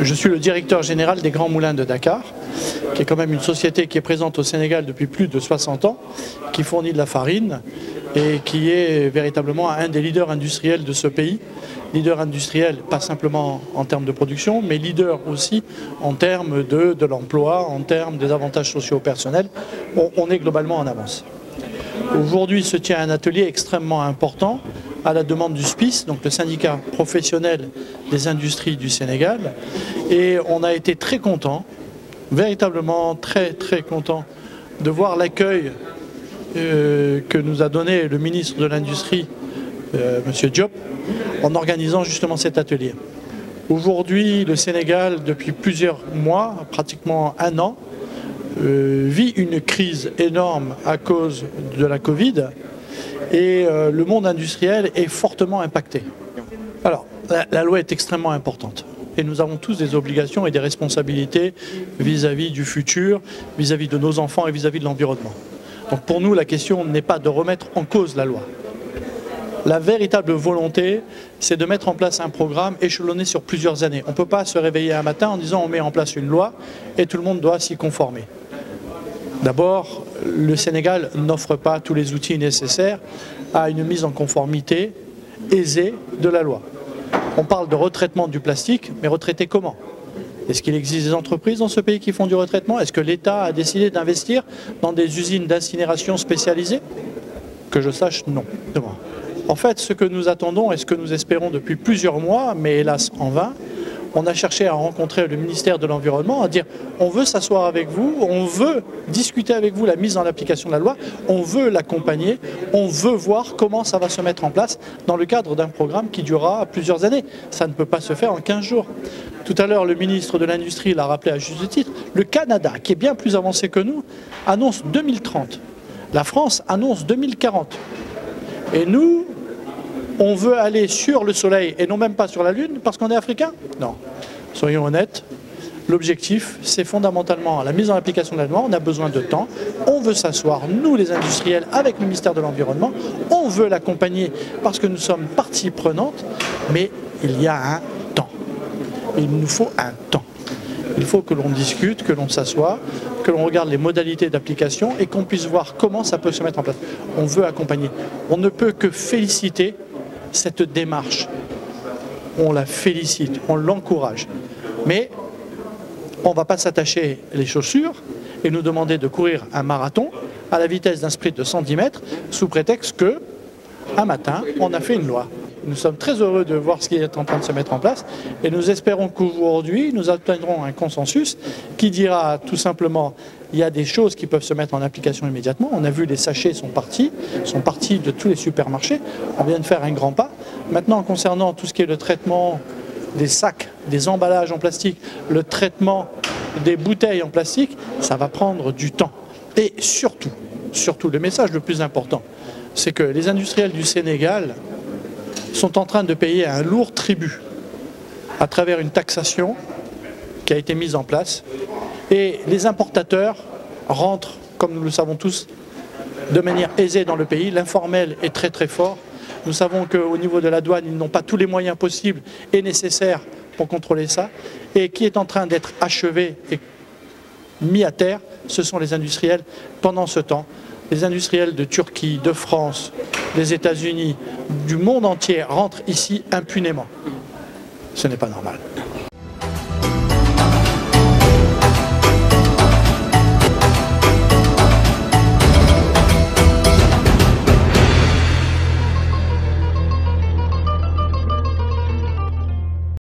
Je suis le directeur général des Grands Moulins de Dakar, qui est quand même une société qui est présente au Sénégal depuis plus de 60 ans, qui fournit de la farine et qui est véritablement un des leaders industriels de ce pays. Leader industriel, pas simplement en termes de production, mais leader aussi en termes de l'emploi, en termes des avantages sociaux personnels. On est globalement en avance. Aujourd'hui se tient un atelier extrêmement important à la demande du SPIS, donc le syndicat professionnel des industries du Sénégal. Et on a été très contents, véritablement très contents de voir l'accueil que nous a donné le ministre de l'Industrie, M. Diop, en organisant justement cet atelier. Aujourd'hui, le Sénégal, depuis plusieurs mois, pratiquement un an, vit une crise énorme à cause de la Covid et le monde industriel est fortement impacté. Alors, la loi est extrêmement importante et nous avons tous des obligations et des responsabilités vis-à-vis du futur, vis-à-vis de nos enfants et vis-à-vis de l'environnement. Donc pour nous, la question n'est pas de remettre en cause la loi. La véritable volonté, c'est de mettre en place un programme échelonné sur plusieurs années. On ne peut pas se réveiller un matin en disant on met en place une loi et tout le monde doit s'y conformer. D'abord, le Sénégal n'offre pas tous les outils nécessaires à une mise en conformité aisée de la loi. On parle de retraitement du plastique, mais retraiter comment? Est-ce qu'il existe des entreprises dans ce pays qui font du retraitement? Est-ce que l'État a décidé d'investir dans des usines d'incinération spécialisées? Que je sache, non. En fait, ce que nous attendons et ce que nous espérons depuis plusieurs mois, mais hélas en vain, on a cherché à rencontrer le ministère de l'Environnement, à dire on veut s'asseoir avec vous, on veut discuter avec vous la mise en application de la loi, on veut l'accompagner, on veut voir comment ça va se mettre en place dans le cadre d'un programme qui durera plusieurs années. Ça ne peut pas se faire en 15 jours. Tout à l'heure, le ministre de l'Industrie l'a rappelé à juste titre, le Canada, qui est bien plus avancé que nous, annonce 2030. La France annonce 2040. Et nous, on veut aller sur le Soleil et non même pas sur la Lune parce qu'on est africain? Non. Soyons honnêtes, l'objectif, c'est fondamentalement la mise en application de la loi. On a besoin de temps. On veut s'asseoir, nous les industriels, avec le ministère de l'Environnement. On veut l'accompagner parce que nous sommes partie prenante, mais il y a un temps. Il nous faut un temps. Il faut que l'on discute, que l'on s'assoie, que l'on regarde les modalités d'application et qu'on puisse voir comment ça peut se mettre en place. On veut accompagner. On ne peut que féliciter cette démarche. On la félicite, on l'encourage. Mais on ne va pas s'attacher les chaussures et nous demander de courir un marathon à la vitesse d'un sprint de 110 mètres sous prétexte que, un matin, on a fait une loi. Nous sommes très heureux de voir ce qui est en train de se mettre en place et nous espérons qu'aujourd'hui, nous atteindrons un consensus qui dira tout simplement il y a des choses qui peuvent se mettre en application immédiatement. On a vu les sachets sont partis de tous les supermarchés. On vient de faire un grand pas. Maintenant, concernant tout ce qui est le traitement des sacs, des emballages en plastique, le traitement des bouteilles en plastique, ça va prendre du temps. Et surtout, le message le plus important, c'est que les industriels du Sénégal sont en train de payer un lourd tribut à travers une taxation qui a été mise en place. Et les importateurs rentrent, comme nous le savons tous, de manière aisée dans le pays. L'informel est très fort. Nous savons qu'au niveau de la douane, ils n'ont pas tous les moyens possibles et nécessaires pour contrôler ça. Et qui est en train d'être achevé et mis à terre, ce sont les industriels pendant ce temps. Les industriels de Turquie, de France, des États-Unis, du monde entier rentrent ici impunément. Ce n'est pas normal.